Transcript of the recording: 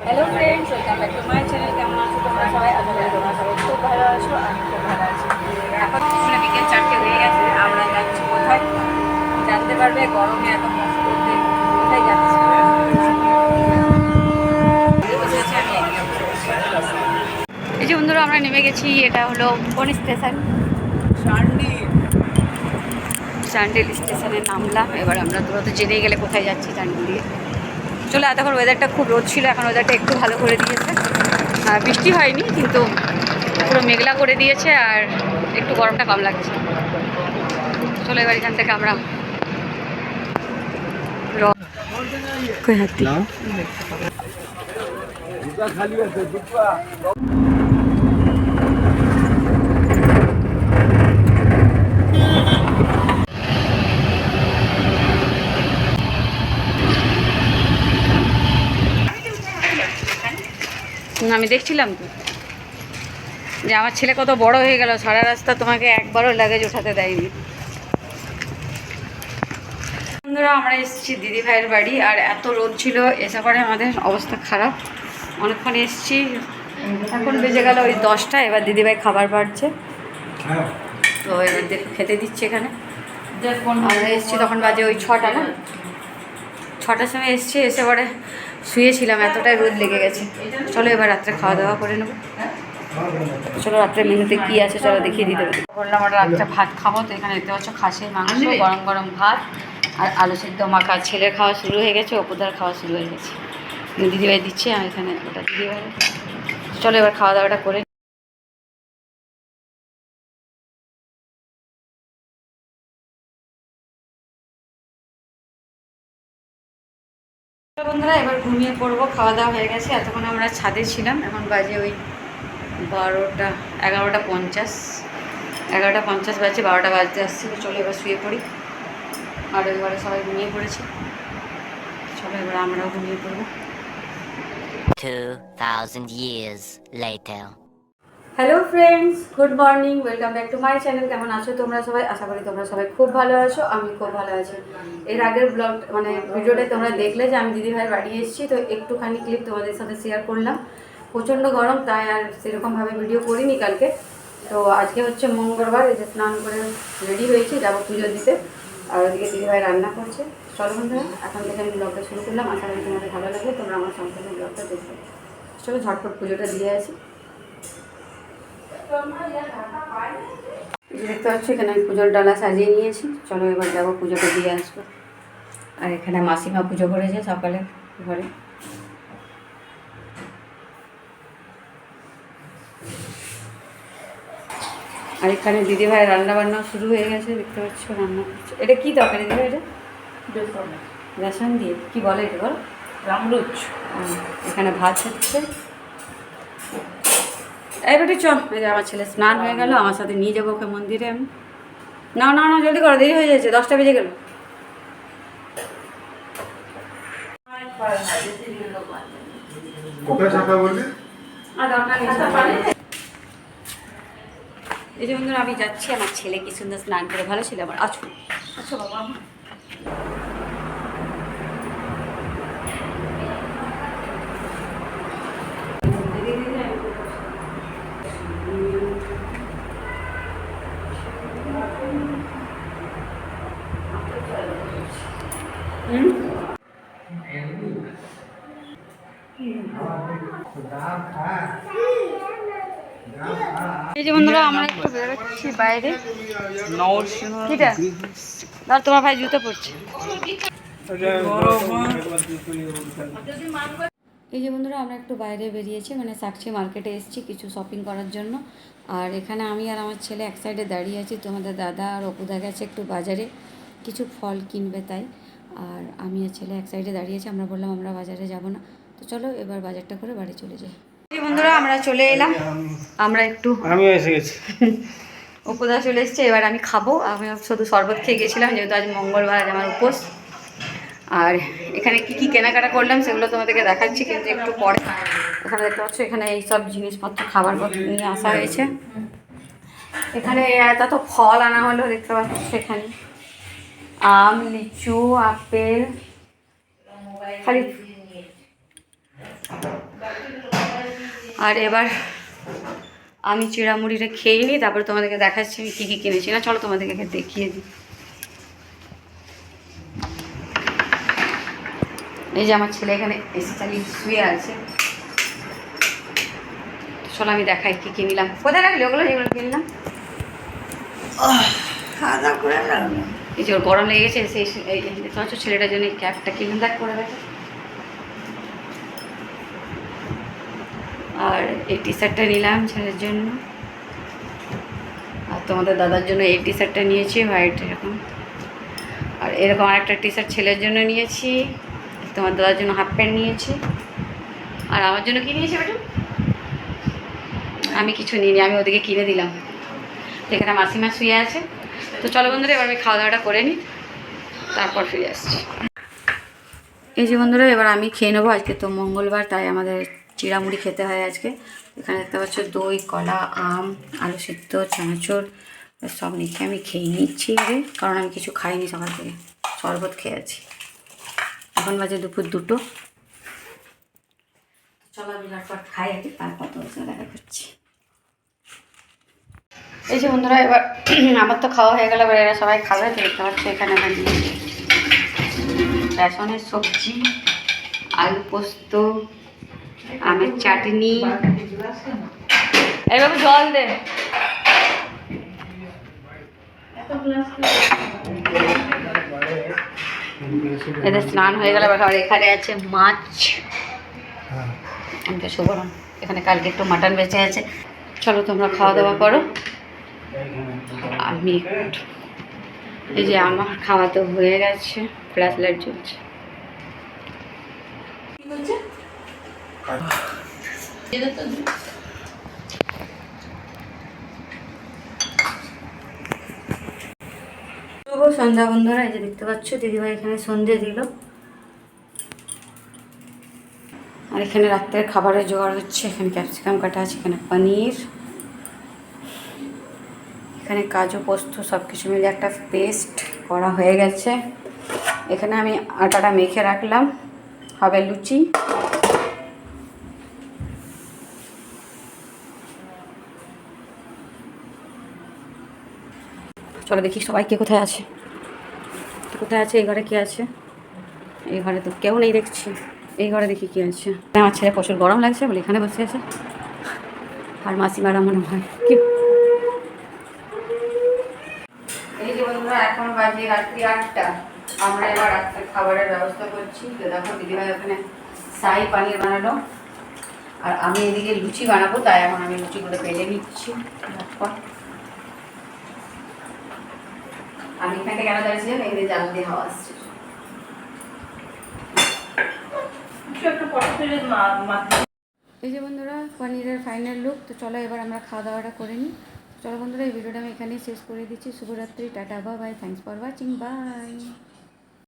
Hello friends, welcome back to my channel. কেমন আছো তোমরা সবাই? আশা করি তোমরা সবাই খুব ভালো আছো। আমি খুব ভালো আছি। এখন বিকেল 4টে হয়ে গেছে। আমরা যাচ্ছি কোথায় জানতে পারবে। গরমে এত কষ্ট করতে কোথায় যাচ্ছি? এই যে বন্ধুরা, আমরা নেমে গেছি। এটা হলো কোন স্টেশন? চান্ডিল স্টেশনে নামলাম। এবার আমরা তো জেনেই গেলে কোথায় যাচ্ছি চান্ডিল দিয়ে। চলো, এতক্ষণ ওয়েদারটা খুব রোদ ছিল, এখন ওয়েদারটা একটু ভালো করে দিয়েছে। বৃষ্টি হয়নি, কিন্তু পুরো মেঘলা করে দিয়েছে আর একটু গরমটা কম লাগছে। চলো এবার এখান থেকে আমরা আমি দেখছিলাম তো যে আমার ছেলে কত বড় হয়ে গেল, সারা রাস্তা তোমাকে একবারও লাগেজ ওঠাতে দেয়নি। বন্ধুরা, আমরা এসেছি দিদি ভাইয়ের বাড়ি, আর এত রোদ ছিল, এসে পরে আমাদের অবস্থা খারাপ। অনেকক্ষণ এসেছি, এখন বেজে গেল ওই 10টা। এবার দিদিভাই খাবার বাড়ছে, তো এবার খেতে দিচ্ছে এখানে। আমরা এসেছি তখন বাজে ওই 6টা, না 6টার সময় এসেছি। এসে পরে শুয়েছিলাম, এতটাই রোদ লেগে গেছে। চলো এবার রাত্রে খাওয়া দাওয়া করে নেবো। চলো রাত্রে মেনুতে কী আছে চলো দেখিয়ে দিতে পারি। বললাম আমরা রাত্রে ভাত খাবো, তো এখানে দেখতে পাচ্ছ খাসির মাংস, গরম গরম ভাত আর আলু সিদ্ধ মাখা। ছেলের খাওয়া শুরু হয়ে গেছে, অপুদার খাওয়া শুরু হয়ে গেছে। দিদিভাই দিচ্ছে, আমি এখানে ওটা দিদিভাই। চলো এবার খাওয়া দাওয়াটা করে। বন্ধুরা, এবার ঘুমিয়ে পড়বো। খাওয়া দাওয়া হয়ে গেছে। এতক্ষণ আমরা ছাদে ছিলাম, এখন বাজে ওই 11:50। 11:50 বাজছে, 12টা বাজতে আসছে। চলো এবার শুয়ে পড়ি। আর এবারে সবাই ঘুমিয়ে পড়েছে, চলো এবার আমরাও ঘুমিয়ে পড়বো। 2000 years later. Hello friends, good morning, welcome back to my channel. কেমন আছো তোমরা সবাই? আশা করি তোমরা সবাই খুব ভালো আছো। আমি খুব ভালো আছি। এর আগের ব্লগ ভিডিওটাই তোমরা দেখলে যে আমি দিদিভাইয়ের বাড়ি এসেছি, তো একটুখানি ক্লিপ তোমাদের সাথে শেয়ার করলাম। প্রচণ্ড গরম, তাই আর সেরকমভাবে ভিডিও করিনি কালকে। তো আজকে হচ্ছে মঙ্গলবার, এই যে স্নান করে রেডি হয়েছি, যাবো পুজো দিতে। আর ওদিকে দিদিভাই রান্না করছে। চলো বন্ধুরা, এখন থেকে আমি ব্লগটা শুরু করলাম। আশা করি তোমাদের ভালো লাগবে, তোমরা আমার সম্পূর্ণ ব্লগটা দেখবে। চলো ঝটপট পুজোটা দিয়ে আসি। দেখতে পাচ্ছি এখানে আমি পুজোর ডালা সাজিয়ে নিয়েছি। চলো এবার যাবো পুজোটা দিয়ে আসবো। আর এখানে মাসিমা পুজো করেছে সকালে ঘরে। আর এখানে দিদিভাই রান্না বান্না শুরু হয়ে গেছে, দেখতে পাচ্ছ রান্না করছে। এটা কী তরকারি দিদিভাই? এটা বেসন দিয়ে কী বলে এটা? বল। রামরুচ। এখানে ভাত হচ্ছে। এই বেটি চ, এই যে আমার ছেলে স্নান হয়ে গেল, আমার সাথে নিয়ে যাবো ওকে মন্দিরে আমি। না না না, জলদি করো, দেরি হয়ে যাচ্ছে, 10টা বেজে গেল। এই যে বন্ধুরা, আমি যাচ্ছি। আমার ছেলে কি সুন্দর স্নান করে, ভালো ছিল আমার। আছো আচ্ছা বাবা। এই যে বন্ধুরা, আমরা একটু বেরোচ্ছি বাইরে। কিটা দাও, তোমার ভাই জুতো পরছে। এই যে বন্ধুরা, আমরা একটু বাইরে বেরিয়েছি, মানে সাকচি মার্কেটে এসেছি কিছু শপিং করার জন্য। আর এখানে আমি আর আমার ছেলে এক সাইডে দাঁড়িয়ে আছি। তোমাদের দাদা আর অপুদা গেছে একটু বাজারে কিছু ফল কিনবে, তাই। আর আমি আর ছেলে এক সাইডে দাঁড়িয়েছি। আমরা বললাম আমরা বাজারে যাব না, তো চলো এবার বাজারটা করে বাড়ি চলে যাই। বন্ধুরা, আমরা চলে এলাম। আমরা একটু আমি এসে গেছি। উপদা চলে এসছে, এবার আমি খাবো। আমি শুধু শরবত খেয়ে গেছিলাম, যেহেতু আজ মঙ্গলবার, আজ আমার উপোস। আর এখানে কি কি কেনাকাটা করলাম সেগুলো তোমাদেরকে দেখাচ্ছি, কিন্তু একটু পরে। এখানে দেখতে পাচ্ছ, এখানে এইসব জিনিসপত্র খাবার নিয়ে আসা হয়েছে। এখানে এত ফল আনা হলো, দেখতে পাচ্ছ সেখানে আম, লিচু, আপেল, খালি আর এবার আমি চিড়ামুড়িটা খেয়ে নিই, তারপরে তোমাদেরকে দেখাচ্ছি আমি কী কী কিনেছি। না চলো তোমাদেরকে দেখিয়ে দিই। এই যে আমার ছেলে এখানে এসে চালিয়ে শুয়ে আছে। চলো আমি দেখাই কী কী নিলাম। কোথায় রাখলি ওগুলো যেগুলো কিনলাম? খাওয়া দাওয়া করে লাগলো। এই যে ওর গরম লেগে গেছে, সেই তোমার ছেলেটার জন্য এই ক্যাপটা কিনলাম, দেখ করে গেছে। আর এই টি শার্টটা নিলাম ছেলের জন্য, আর তোমাদের দাদার জন্য এই টি শার্টটা নিয়েছি হোয়াইট এরকম। আর এরকম আরেকটা টি শার্ট ছেলের জন্য নিয়েছি, তোমার দাদার জন্য হাফ প্যান্ট নিয়েছি। আর আমার জন্য কী নিয়েছি বেটু? আমি কিছু নিইনি, আমি ওদিকে কিনে দিলাম। এখানে মাসিমা শুয়ে আছে। তো চলো বন্ধুরা, এবার আমি খাওয়া দাওয়াটা করে নিই, তারপর ফিরে আসছি। এই যে বন্ধুরা, এবার আমি খেয়ে নেবো। আজকে তো মঙ্গলবার, তাই আমাদের চিড়ামুড়ি খেতে হয় আজকে। এখানে দেখতে পাচ্ছ দই, কলা, আম, আলু সিদ্ধ, চানাচুর সব নিচ্ছে। আমি খেয়ে নিচ্ছি আগে, কারণ আমি কিছু খাইনি সকাল থেকে, শরবত খেয়ে আছি। এখন বাজে দুপুর 2টো। চলো আমি ঝটপট খাই আগে, তারপর তোর সাথে দেখা করছি। এই যে বন্ধুরা, এবার আমার তো খাওয়া হয়ে গেল, এবার এরা সবাই খাবে। তো দেখতে পাচ্ছি এখানে আমার বেসনের সবজি, আলু পোস্ত, আমের চাটনি। এইভাবে জল দে। এদের স্নান হয়ে গেল। আর এখানে আছে মাছ, আমি তো শুভরম। এখানে কালকে একটু মাটন বেঁচে আছে। চলো তোমরা খাওয়া দাওয়া করো, আমি একটু। এই যে আমার খাওয়া তো হয়ে গেছে, ফ্ল্যাশ লাইট জ্বলছে। শুভ সন্ধ্যা বন্ধুরা। এই যে দেখতে পাচ্ছ দিদিভাই এখানে সন্ধে দিল। আর এখানে রাত্রের খাবারের জোগাড় হচ্ছে। এখানে ক্যাপসিকাম কাটা আছে, এখানে পনির, এখানে কাজু পোস্ত সব কিছু মিলে একটা পেস্ট করা হয়ে গেছে। এখানে আমি আটাটা মেখে রাখলাম, হবে লুচি। চলো দেখি সবাই কে কোথায় আছে। কোথায় আছে? এই ঘরে কে আছে? এই ঘরে তো কেউ নেই দেখছি। এই ঘরে দেখি কি আছে। আমার ছেলে প্রচুর গরম লাগছে বলে এখানে বসে আছে। আর মাসিমারা মনে হয় কি। এই যে বন্ধুরা, এখন বাজে রাত্রি 8টা। আমরা এবার রাত্রের খাবারের ব্যবস্থা করছি। তো দেখো দিদিভাই ওখানে শাহী পানির বানালো, আর আমি এদিকে লুচি বানাবো, তাই এখন আমি লুচিগুলো বেলে নিচ্ছি। আমি এখানে কেন দাঁড়িয়েছিলাম, এখানে জাল দিয়ে হাওয়া আসছে। এই যে বন্ধুরা পনিরের ফাইনাল লুক। তো চলো এবার আমরা খাওয়া দাওয়াটা করে নিই। চলো বন্ধুরা, এই ভিডিওটা আমি এখানেই শেষ করে দিচ্ছি। শুভরাত্রি, tata, bye bye, thanks for watching, by.